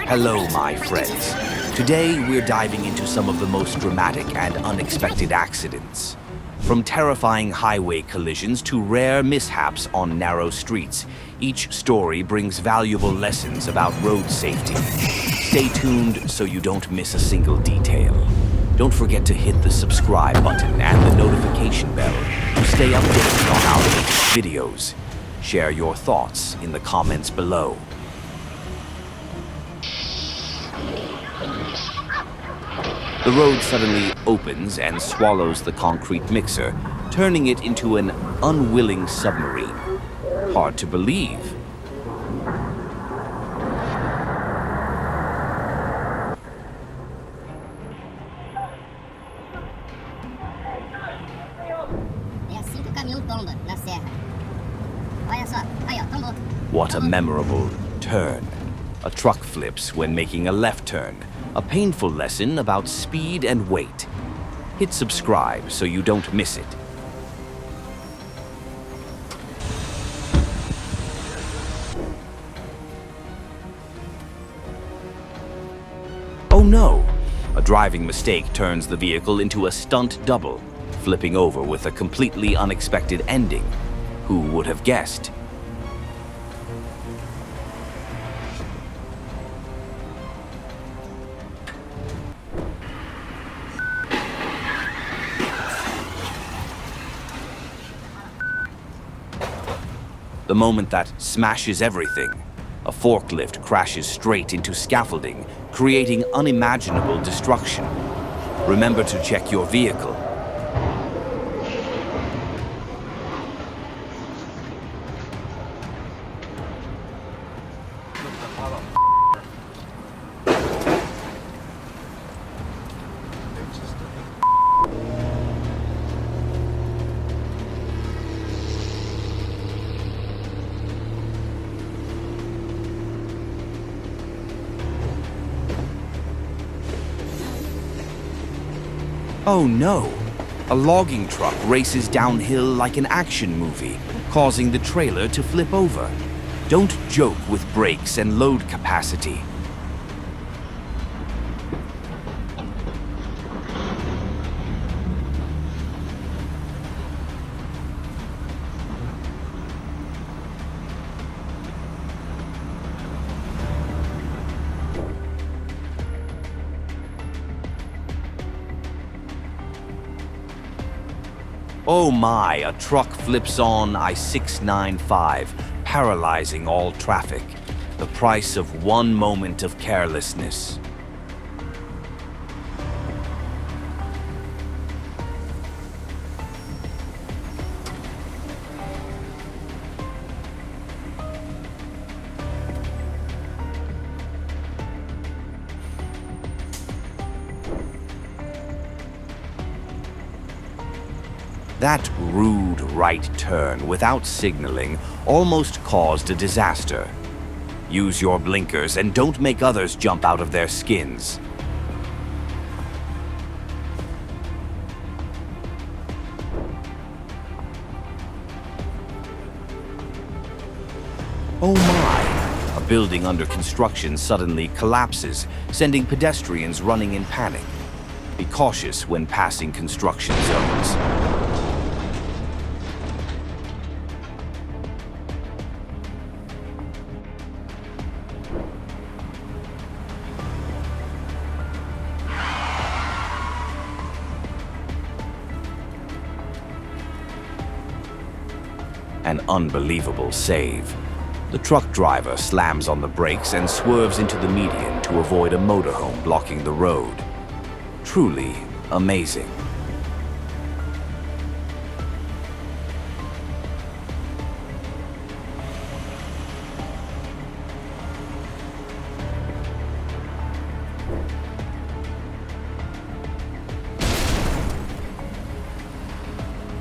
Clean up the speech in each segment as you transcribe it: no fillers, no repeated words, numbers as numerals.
Hello, my friends. Today, we're diving into some of the most dramatic and unexpected accidents. From terrifying highway collisions to rare mishaps on narrow streets, each story brings valuable lessons about road safety. Stay tuned so you don't miss a single detail. Don't forget to hit the subscribe button and the notification bell to stay updated on our latest videos. Share your thoughts in the comments below. The road suddenly opens and swallows the concrete mixer, turning it into an unwilling submarine. Hard to believe. É assim que o caminhão tomba na serra. Olha só, aí ó, tombou. What a memorable turn. A truck flips when making a left turn. A painful lesson about speed and weight. Hit subscribe so you don't miss it. Oh no! A driving mistake turns the vehicle into a stunt double, flipping over with a completely unexpected ending. Who would have guessed? The moment that smashes everything, a forklift crashes straight into scaffolding, creating unimaginable destruction. Remember to check your vehicle. Oh no! A logging truck races downhill like an action movie, causing the trailer to flip over. Don't joke with brakes and load capacity. Oh my, a truck flips on I-695, paralyzing all traffic. The price of one moment of carelessness. That rude right turn without signaling almost caused a disaster. Use your blinkers and don't make others jump out of their skins. Oh my! A building under construction suddenly collapses, sending pedestrians running in panic. Be cautious when passing construction zones. An unbelievable save. The truck driver slams on the brakes and swerves into the median to avoid a motorhome blocking the road. Truly amazing.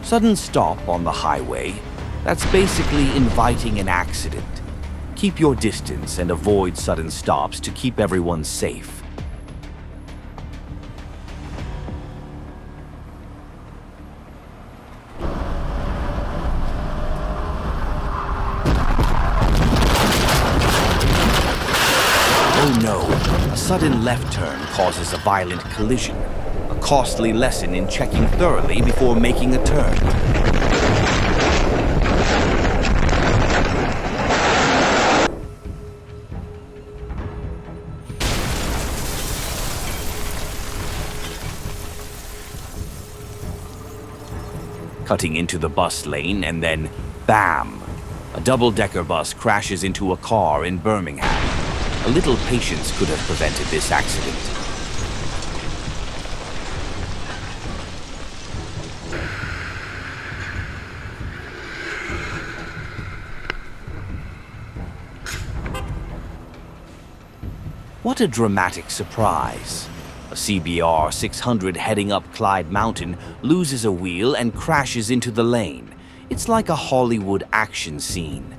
Sudden stop on the highway. That's basically inviting an accident. Keep your distance and avoid sudden stops to keep everyone safe. Oh no, a sudden left turn causes a violent collision. A costly lesson in checking thoroughly before making a turn. Cutting into the bus lane and then, bam! A double-decker bus crashes into a car in Birmingham. A little patience could have prevented this accident. What a dramatic surprise. A CBR 600 heading up Clyde Mountain loses a wheel and crashes into the lane. It's like a Hollywood action scene.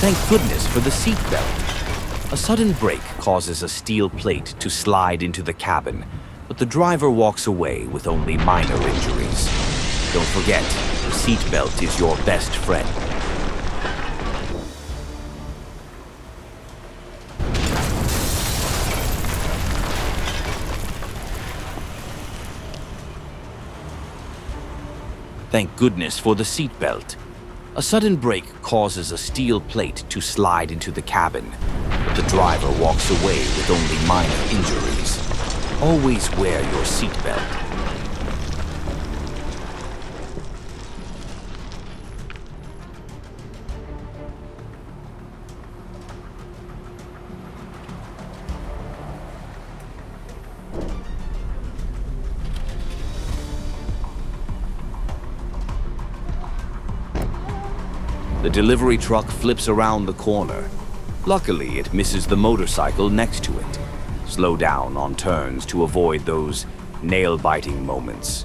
Thank goodness for the seatbelt. A sudden brake causes a steel plate to slide into the cabin, but the driver walks away with only minor injuries. Don't forget, the seatbelt is your best friend. Thank goodness for the seatbelt. A sudden brake causes a steel plate to slide into the cabin, but the driver walks away with only minor injuries. Always wear your seatbelt. The delivery truck flips around the corner. Luckily, it misses the motorcycle next to it. Slow down on turns to avoid those nail-biting moments.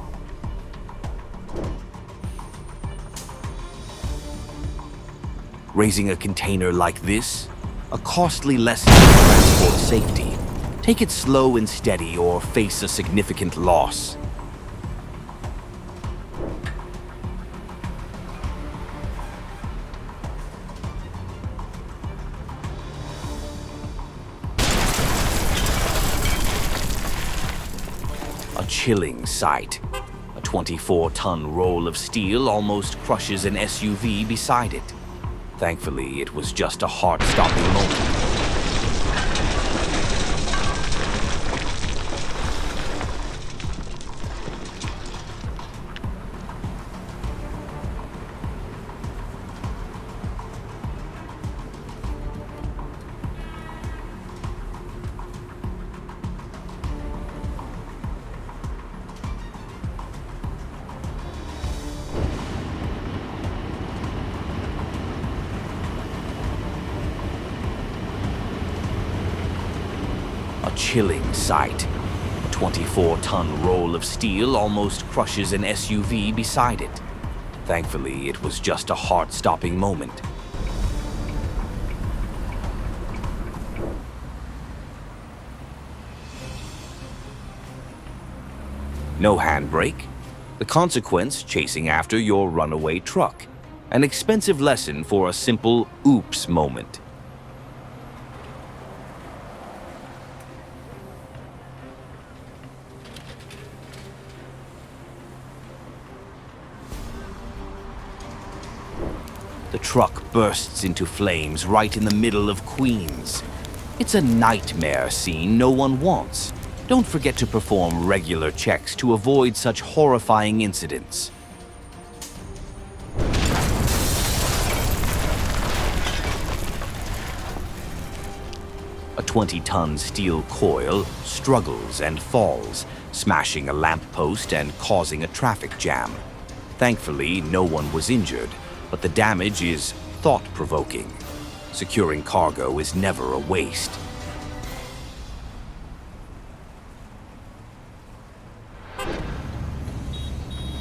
Raising a container like this? A costly lesson in transport safety. Take it slow and steady or face a significant loss. Chilling sight. A 24-ton roll of steel almost crushes an SUV beside it. Thankfully, it was just a heart-stopping moment. Chilling sight. A 24-ton roll of steel almost crushes an SUV beside it. Thankfully, it was just a heart-stopping moment. No handbrake. The consequence, chasing after your runaway truck. An expensive lesson for a simple oops moment. The truck bursts into flames right in the middle of Queens. It's a nightmare scene no one wants. Don't forget to perform regular checks to avoid such horrifying incidents. A 20-ton steel coil struggles and falls, smashing a lamppost and causing a traffic jam. Thankfully, no one was injured. But the damage is thought-provoking. Securing cargo is never a waste.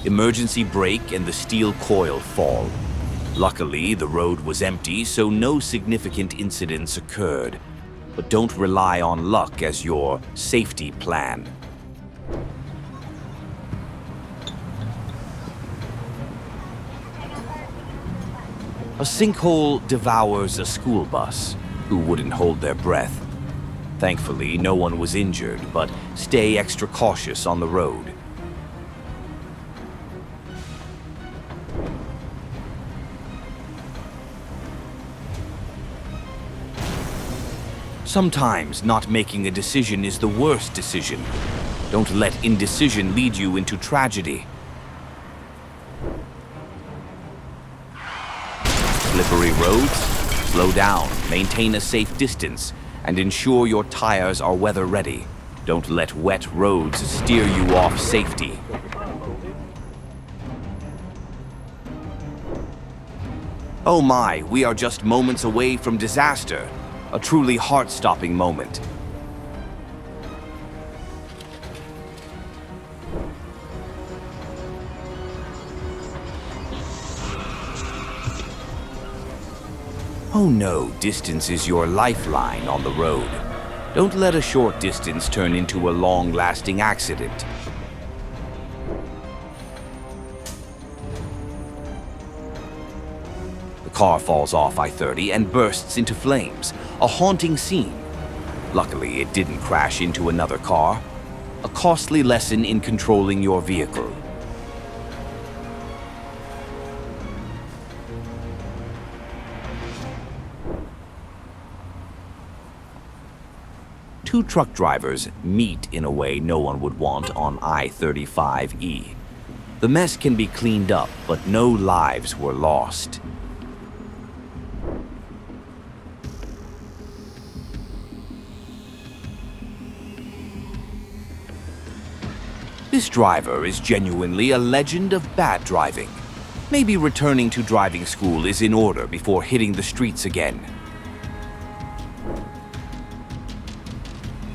Emergency brake and the steel coil fall. Luckily, the road was empty, so no significant incidents occurred. But don't rely on luck as your safety plan. A sinkhole devours a school bus. Who wouldn't hold their breath? Thankfully, no one was injured, but stay extra cautious on the road. Sometimes not making a decision is the worst decision. Don't let indecision lead you into tragedy. Slippery roads? Slow down, maintain a safe distance, and ensure your tires are weather-ready. Don't let wet roads steer you off safety. Oh my, we are just moments away from disaster. A truly heart-stopping moment. Oh no, distance is your lifeline on the road. Don't let a short distance turn into a long-lasting accident. The car falls off I-30 and bursts into flames. A haunting scene. Luckily, it didn't crash into another car. A costly lesson in controlling your vehicle. Two truck drivers meet in a way no one would want on I-35E. The mess can be cleaned up, but no lives were lost. This driver is genuinely a legend of bad driving. Maybe returning to driving school is in order before hitting the streets again.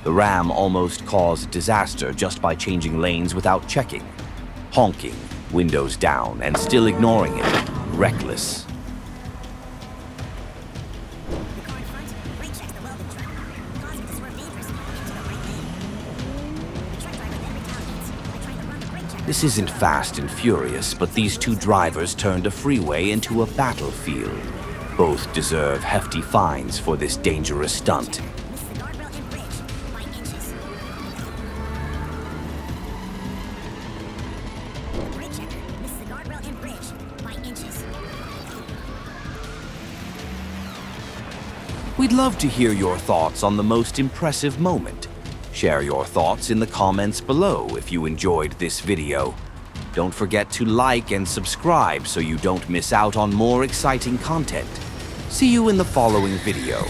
The Ram almost caused disaster just by changing lanes without checking. Honking, windows down, and still ignoring it. Reckless. This isn't Fast and Furious, but these two drivers turned a freeway into a battlefield. Both deserve hefty fines for this dangerous stunt. We'd love to hear your thoughts on the most impressive moment. Share your thoughts in the comments below if you enjoyed this video. Don't forget to like and subscribe so you don't miss out on more exciting content. See you in the following video.